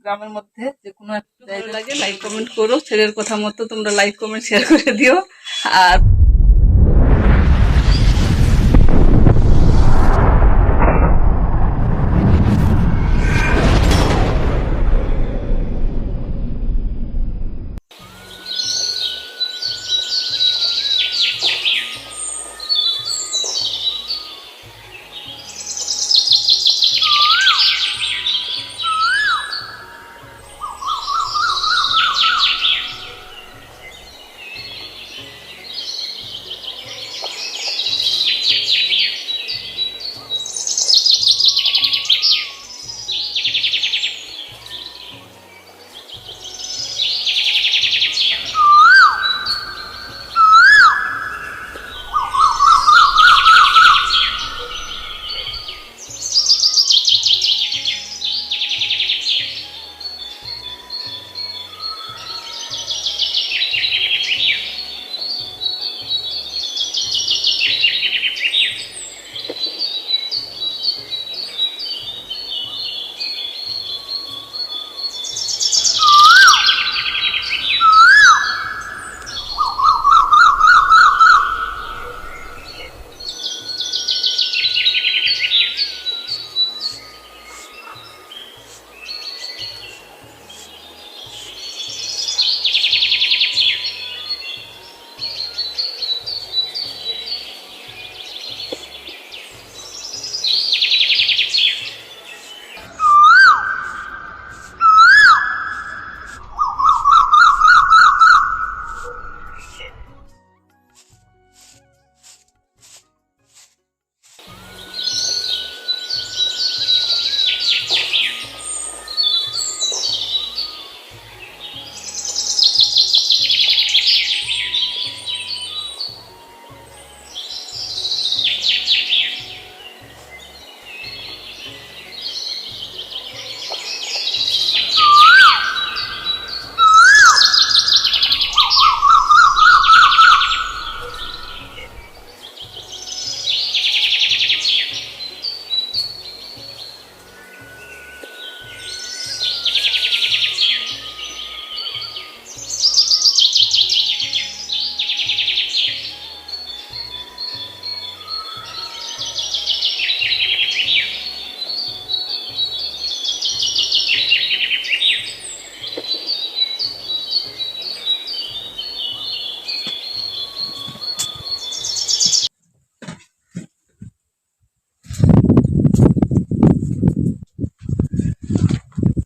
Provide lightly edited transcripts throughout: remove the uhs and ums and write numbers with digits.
গ্রামের মধ্যে যে কোনো একটা ভালো লাগে লাইক কমেন্ট করো, ছেলের কথা মতো তোমরা লাইক কমেন্ট শেয়ার করে দিও। আর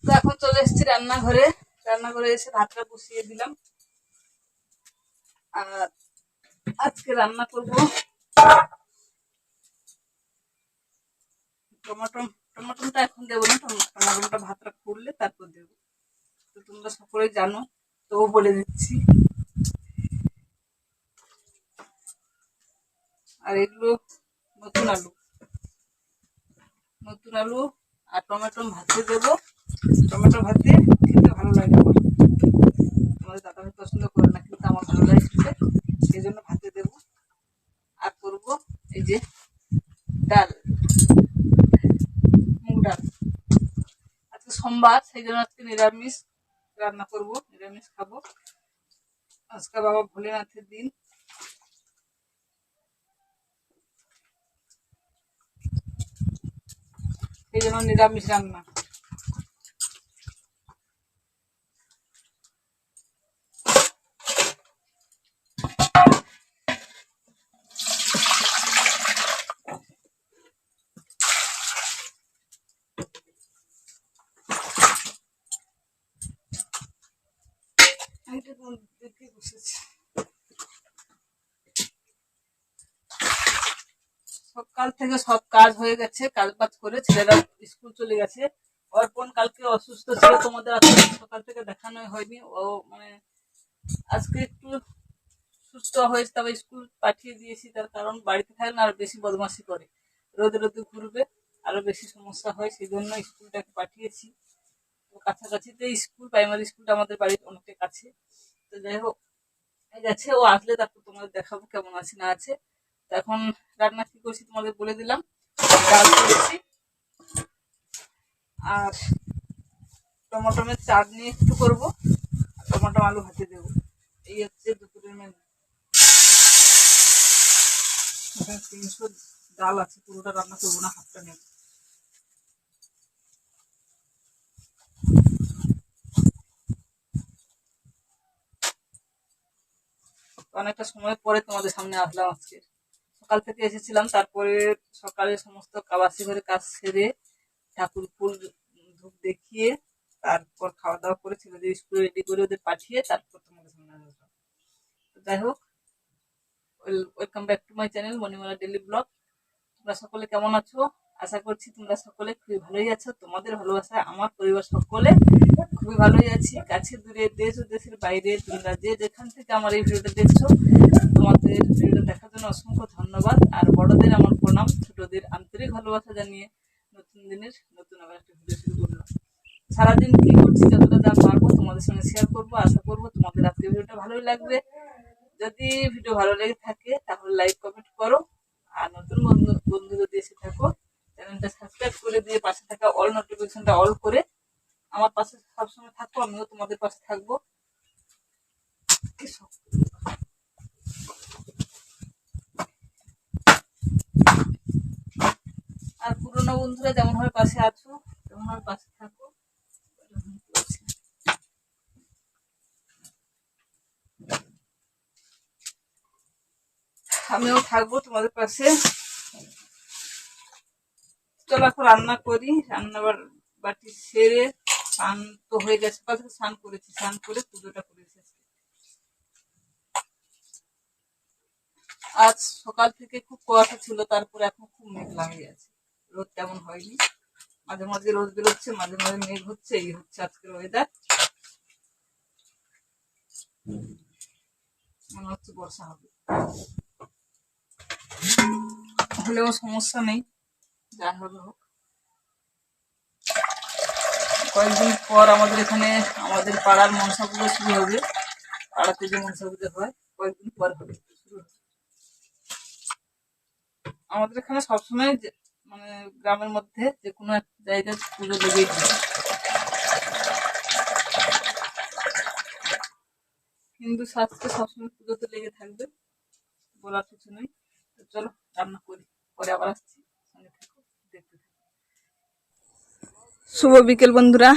তো এখন চলে এসেছি রান্নাঘরে। রান্নাঘরে এসে ভাতটা বসিয়ে দিলাম। আর আজকে রান্না করব টমেটোটা এখন দেবো না, টমেটোটা ভাতটা ফুটলে তারপর দেবো। তো তোমরা সকলে জানো, তবু বলে দিচ্ছি। আর এগুলো নতুন আলু আর টমেটো ভাতে দেবো। টমেটো ভাতে খেতে ভালো লাগে আমার। আমাদের দাদা ভাই পছন্দ করে না, কিন্তু আমার ভালো লাগে খেতে, সেই জন্য ভাতে দেবো। আর করবো এই যে ডাল, মুগ ডাল। আজকে সোমবার, সেই জন্য আজকে নিরামিষ রান্না করবো, নিরামিষ খাবো। আজকে বাবা ভোলেনাথের দিন। সেই জন্য নিরামিষ রান্না। সকাল থেকে সব কাজ হয়ে গেছে, কাজ বাজ করে ছেলেরা স্কুল চলে গেছে। অর্পণ কালকে অসুস্থ ছিল, তোমাদের আজকে সকাল থেকে দেখানো হয়নি। ও মানে আজকে একটু সুস্থ হয়েছে, তবে স্কুল পাঠিয়ে দিয়েছি। তার কারণ বাড়িতে থাকে না, আরো বেশি বদমাশি করে, রোদে রোদে ঘুরবে, আরো বেশি সমস্যা হয়, সেই জন্য স্কুলটাকে পাঠিয়েছি। তো কাছাকাছিতে স্কুল, প্রাইমারি স্কুলটা আমাদের বাড়ির অনেকটা কাছে। তো যাই হোক গেছে, ও আসলে তারপর তোমাদের দেখাবো কেমন আছে না আছে। তো এখন রান্না কি করছি তোমাদের বলে দিলাম। ডাল করেছি আর টমেটোমের চাটনি একটু করবো, টমেটো আলু ভাতে দেবো। এই হচ্ছে দুপুরের মেনু। এখানে 300 ডাল আছে, পুরোটা রান্না করবো না, হাফটা নেব। অনেকটা সময় পরে তোমাদের সামনে আসলাম আজকে। সকাল থেকে এসেছিলাম, তারপরে সকালে সমস্ত বাসি ঘরে কাজ সেরে ঠাকুর ফুল ধূপ দেখিয়ে তারপর খাওয়া দাওয়া করে ছেলেদের স্কুলে রেডি করে ওদের পাঠিয়ে তারপর তোমাদের সামনে আসলাম। যাই হোক, welcome back to my channel Manimala daily blog. তোমরা সকলে কেমন আছো? আশা করছি তোমরা সকলে খুবই ভালোই আছো। তোমাদের ভালোবাসায় আমার পরিবার সকলে খুবই ভালোই আছি। কাছে দূরে, দেশ ও দেশের বাইরে, তোমরা যে যেখান থেকে আমার এই ভিডিওটা দেখছো, তোমাদের ভিডিওটা দেখার জন্য অসংখ্য ধন্যবাদ। আর বড়দের আমার প্রণাম, ছোটদের আন্তরিক ভালোবাসা জানিয়ে নতুন দিনের নতুন আবার একটা ভিডিও শুরু করলাম। সারাদিন কি করছি, যতটা যা পারবো তোমাদের সঙ্গে শেয়ার করবো। আশা করবো তোমাদের আজকে ভিডিওটা ভালোই লাগবে। যদি ভিডিও ভালো লেগে থাকে তাহলে লাইক কমেন্ট করো। আর নতুন বন্ধু যদি এসে থাকো, চ্যানেলটা সাবস্ক্রাইব করে দিয়ে পাশে থাকা অল নোটিফিকেশনটা অল করে আমার পাশে সবসময় থাকো, আমিও তোমাদের পাশে থাকবো। আর পুরোনো বন্ধুরা যেমন ভাবে পাশে আছো তেমন ভাবে পাশে থাকো। আমিও থাকবো তোমাদের পাশে। চলো এখন রান্না করি। রান্না বাটি সেরে স্নান তো হয়ে গেছে, সকাল থেকে স্নান করেছি, স্নান করে পুজোটা করে এসেছি। আজ সকাল থেকে খুব কুয়াশা ছিল, তারপরে এখন খুব মেঘ লাগিয়ে আছে, রোদ তেমন হয়নি। মাঝে মাঝে রোদ বেরোচ্ছে, মাঝে মাঝে মেঘ হচ্ছে, এই হচ্ছে আজকের ওয়েদার। মনে হচ্ছে বর্ষা হবে, হলেও সমস্যা নেই, যা হবে হোক। কয়েকদিন পর আমাদের এখানে আমাদের পাড়ার মনসা পুজো শুরু হবে। পাড়াতে যে মনসা পুজো হয় কয়েকদিন পর হবে, শুরু হবে। আমাদের এখানে সবসময় মানে গ্রামের মধ্যে যে কোনো একটা জায়গায় পুজো লেগেই থাকে। হিন্দু শাস্ত্রে সবসময় পুজো তো লেগে থাকবে, বলার কিছু নেই। তো চলো রান্না করি, পরে আবার আসছি, সঙ্গে থাকো, দেখতে থাকো। শুভ বিকেল বন্ধুরা,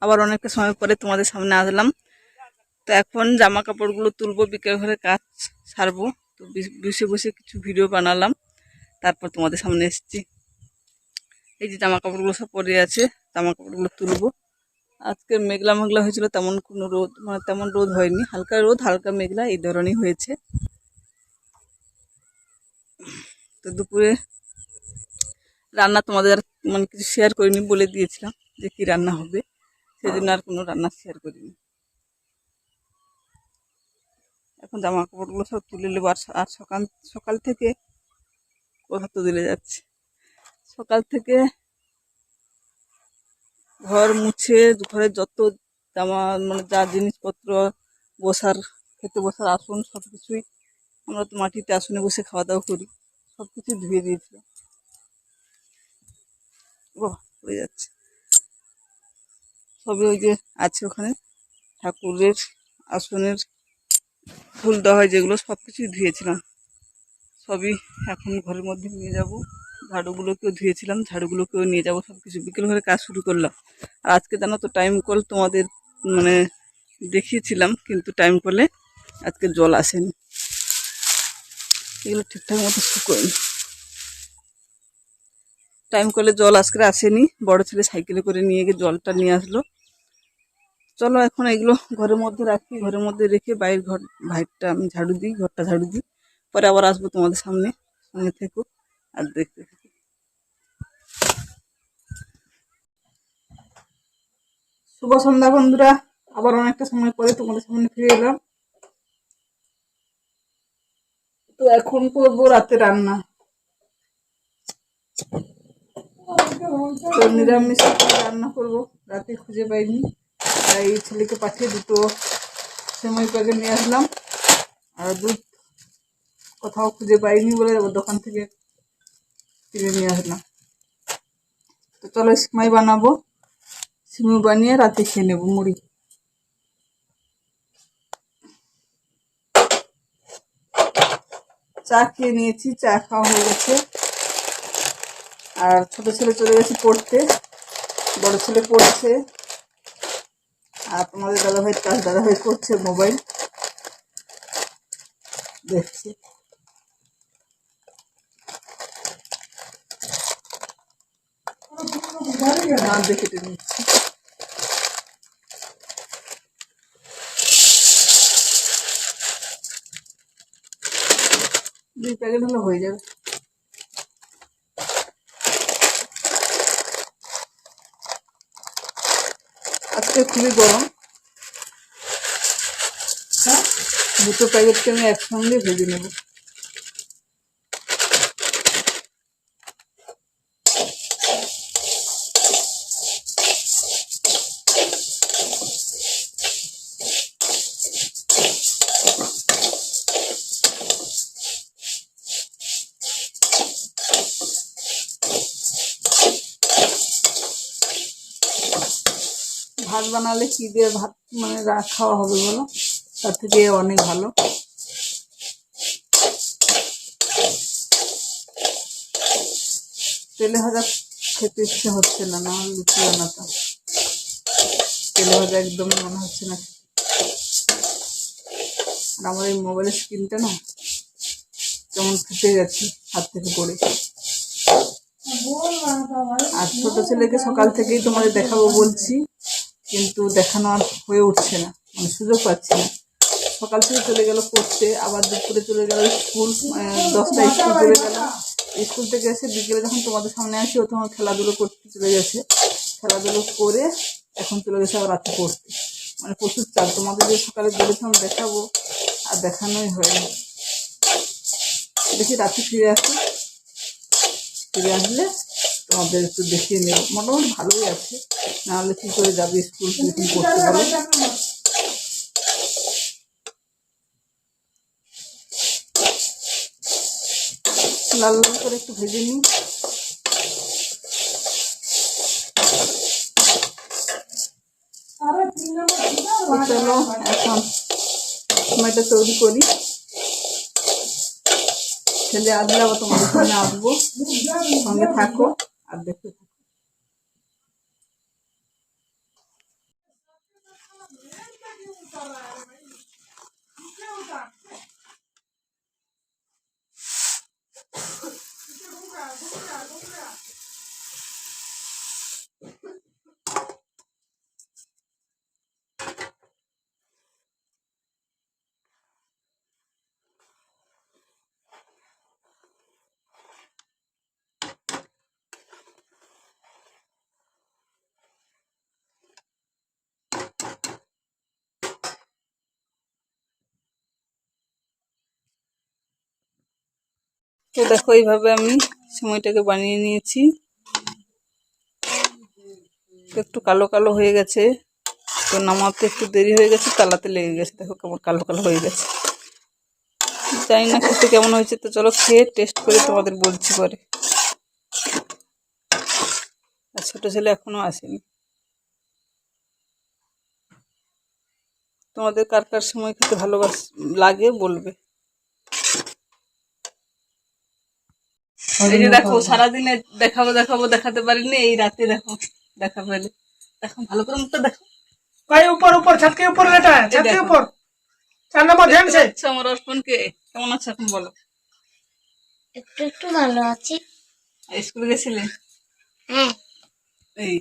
আবার অনেকটা সময় পরে তোমাদের সামনে আসলাম। তো এখন জামা কাপড়গুলো তুলবো, বিকেল ঘরে কাজ সারবো। তো বসে বসে কিছু ভিডিও বানালাম, তারপর তোমাদের সামনে এসেছি। এই যে জামা কাপড়গুলো সব পরে আছে, জামা কাপড়গুলো তুলবো। আজকে মেঘলা মেঘলা হয়েছিল, তেমন কোনো রোদ মানে তেমন রোদ হয়নি, হালকা রোদ হালকা মেঘলা এই ধরনের হয়েছে। তো দুপুরে রান্না তোমাদের মানে কিছু শেয়ার করিনি, বলে দিয়েছিলাম যে কি রান্না হবে, সেজন্য আর কোনো রান্না শেয়ার করিনি। এখন জামা কাপড়গুলো সব তুলে নেবো। আর সকাল সকাল থেকে কোথা তো দিলে যাচ্ছে, সকাল থেকে ঘর মুছে, ঘরের যত জামা মানে যা জিনিসপত্র, বসার খেতে বসার আসন সবকিছুই, আমরা তো মাটিতে আসনে বসে খাওয়া দাওয়া করি, সবকিছু ধুয়ে দিয়েছিলাম। হয়ে যাচ্ছে সবই ওই যে আছে ওখানে ঠাকুরের আসনের ফুল দেওয়া হয় যেগুলো, সবকিছুই ধুয়েছিলাম। সবই এখন ঘরের মধ্যে নিয়ে যাব। ঝাড়ুগুলোকেও ধুয়েছিলাম, ঝাড়ুগুলোকেও নিয়ে যাব, সবকিছু বিকেল ঘরে কাজ শুরু করলাম। আর আজকে জানো তো টাইম কল তোমাদের মানে দেখিয়েছিলাম, কিন্তু টাইম কলে আজকে জল আসেনি, এগুলো ঠিকঠাক মতো শুকোয়নি। টাইম কলে জল আজকে আসেনি, বড় ছেলে সাইকেলে করে নিয়ে গিয়ে জলটা নিয়ে আসলো। চলো এখন এগুলো ঘরের মধ্যে রাখি, ঘরের মধ্যে রেখে বাইরের ঘর বাইরটা আমি ঝাড়ু দিই, ঘরটা ঝাড়ু দিই, পরে আবার আসবো তোমাদের সামনে, সঙ্গে থেকো আর দেখতে থাকো। শুভ সন্ধ্যা বন্ধুরা, আবার অনেকটা সময় পরে তোমাদের সামনে ফিরে এলাম। তো এখন করবো রাতে রান্না। তো নিরামিষ রান্না করবো, রাতে খুঁজে পাইনি, তাই ছেলেকে পাঠিয়ে দুটো সেমাই প্যাকেট নিয়ে আসলাম। আর দুধ কোথাও খুঁজে পাইনি বলে দোকান থেকে কিনে নিয়ে আসলাম। তো চলো সেমাই বানাবো। সিমু বানিয়ে রাতে খেয়ে নেবো মুড়ি। চা খেয়ে নিয়েছি, চা খাওয়া হয়ে গেছে। আর ছোট ছেলে চলে গেছে পড়তে, বড় ছেলে পড়ছে, আর তোমাদের দাদাভাইয়ের কাজ দাদাভাই করছে, মোবাইল দেখছি। দেখে নিচ্ছি। দুই প্যাকেট হলে হয়ে যাবে। আজকে খুবই গরম, দুটো প্যাকেটকে আমি একসঙ্গে ভেজে নেব। ভাত বানালে কি দিয়ে ভাত মানে খাওয়া হবে বলো, তার থেকে অনেক ভালো। তেলে ভাজা খেতে ইচ্ছে হচ্ছে না, না হলে লুচি বানাতাম। তেলে ভাজা একদমই মনে হচ্ছে না। আর আমার এই মোবাইলের স্ক্রিনটা না কেমন ফুটে গেছে হাত থেকে পড়ে। আর ছোট ছেলেকে সকাল থেকেই তোমাদের দেখাবো বলছি, কিন্তু দেখানো আর হয়ে উঠছে না, মানে সুযোগ পাচ্ছি না। সকাল থেকে চলে গেল পড়তে, আবার দুপুরে চলে গেল স্কুল, 10টায় স্কুল চলে গেল। স্কুল থেকে এসে বিকেলে যখন তোমাদের সামনে আসি, ও তখন খেলাধুলো করতে চলে গেছে। খেলাধুলো করে এখন চলে গেছে আবার রাতে পড়তে। মানে প্রচুর চাপ। তোমাদের যে সকালে বলেছিলাম দেখাবো, আর দেখানোই হয়নি। দেখি রাতে ফিরে আসি, ফিরে আসলে তোমাদের একটু দেখিয়ে নেব। মোটামুটি ভালোই আছে, নাহলে কি করে যাবে স্কুল টিউশন করতে বলো। লাল লাল করে একটু ভেজে নিই। চলো এখন সময়টা তৈরি করি। ছেলে আসলে আবার তোমাদের সামনে আসবো, সঙ্গে থাকো আর দেখতে থাকো। তো দেখো এইভাবে আমি সময়টাকে বানিয়ে নিয়েছি। একটু কালো কালো হয়ে গেছে, তো নামাতে একটু দেরি হয়ে গেছে, তালাতে লেগে গেছে। দেখো কেমন কালো কালো হয়ে গেছে, জানি না খেতে কেমন হয়েছে। তো চলো খেয়ে টেস্ট করে তোমাদের বলছি পরে। আর ছোট ছেলে এখনো আসেনি। তোমাদের কার কার সময় খেতে লাগে বলবে। এই যে দেখো সারাদিনে দেখাবো দেখাবো দেখাতে পারিনি, এই রাতে দেখো দেখা পেলে। দেখো ভালো করে মুখটা দেখো भाई। ऊपर ऊपर छत के ऊपर लेटा है, छत के ऊपर। 4 नंबर ध्यान से। আমার অর্পণকে কেমন আছে এখন বলো। একটু একটু ভালো আছি। স্কুলে গেছিলে? হ্যাঁ, এই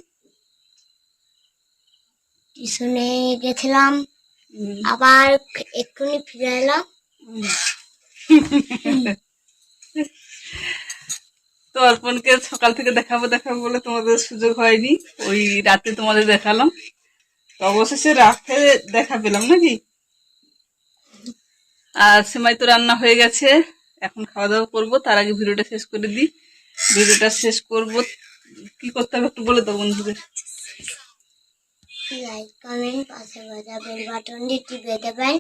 টিউশনে গেছিলাম, আবার এক্ষুনি ফিরে এলাম। তো অর্পণকে সকাল থেকে দেখাবো দেখাবো বলে তোমাদের সুযোগ হয়নি, ওই রাতে তোমাদের দেখালাম। তো অবশেষে রাতে দেখা পেলাম নাকি। আর সেমাই তো রান্না হয়ে গেছে, এখন খাওয়া দাওয়া করবো। তার আগে ভিডিওটা শেষ করে দিই। ভিডিওটা শেষ করব, কি করতে হবে একটু বলে দাও বন্ধুদের। লাইক কমেন্ট পাশে বাজা বেল বাটনটি টিপে দেবেন।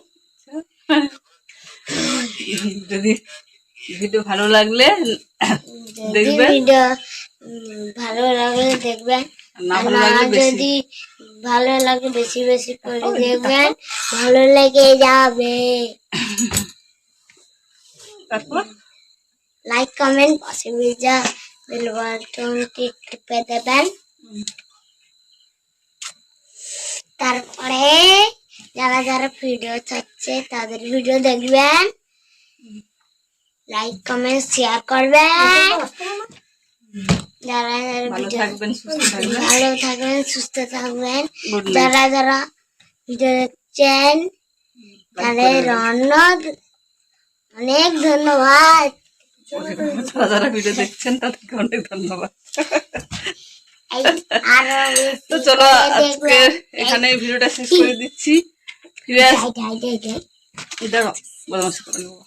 যদি ভিডিও ভালো লাগলে যদি ভিডিও ভালো লাগলে দেখবেন, না ভালো লাগলে যদি ভালো লাগে বেশি বেশি করে দেখবেন, ভালো লেগে যাবে। তারপর লাইক কমেন্ট পাশে যা বেল বাটনটি টিপে দেবেন। তারপরে যারা যারা ভিডিও চাচ্ছে তাদের ভিডিও দেখবেন, লাইক কমেন্ট শেয়ার করবেন। যারা যারা ভালো ভিডিও থাকবেন, সুস্থ থাকবেন। ভালো থাকবেন, সুস্থ থাকবেন। Good night. যারা যারা ভিডিও দেখছেন তাদের অনেক ধন্যবাদ। যারা যারা ভিডিও দেখছেন তাদেরকে অনেক ধন্যবাদ। এই আরো তো বেশি চলো করে আজকে দেখবেন। এখানে ভিডিওটা শেষ করে দিচ্ছি। ফিরে আস দাঁড়াও, বদমাশি করে নেবো।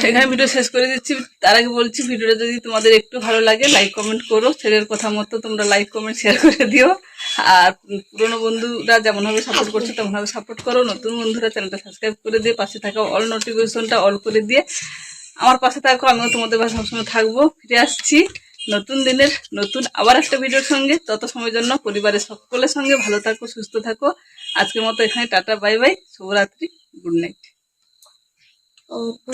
এখানে ভিডিও শেষ করে দিচ্ছি। তার আগে বলছি, ভিডিওটা যদি তোমাদের একটু ভালো লাগে লাইক কমেন্ট করো। ছেলের কথা মতো তোমরা লাইক কমেন্ট শেয়ার করে দিও। আর পুরোনো বন্ধুরা যেমন ভাবে সাপোর্ট করছো তেমন ভাবে সাপোর্ট করো। নতুন বন্ধুরা চ্যানেলটা সাবস্ক্রাইব করে দিয়ে পাশে থাকা অল নোটিফিকেশনটা অল করে দিয়ে আমার পাশে থাকো। আমিও তোমাদের পাশে সবসময় থাকবো। ফিরে আসছি নতুন দিনের নতুন আবার একটা ভিডিওর সঙ্গে। তত সময়ের জন্য পরিবারের সকলের সঙ্গে ভালো থাকো, সুস্থ থাকো। আজকের মতো এখানে টাটা, বাই বাই, শুভরাত্রি, গুড নাইট।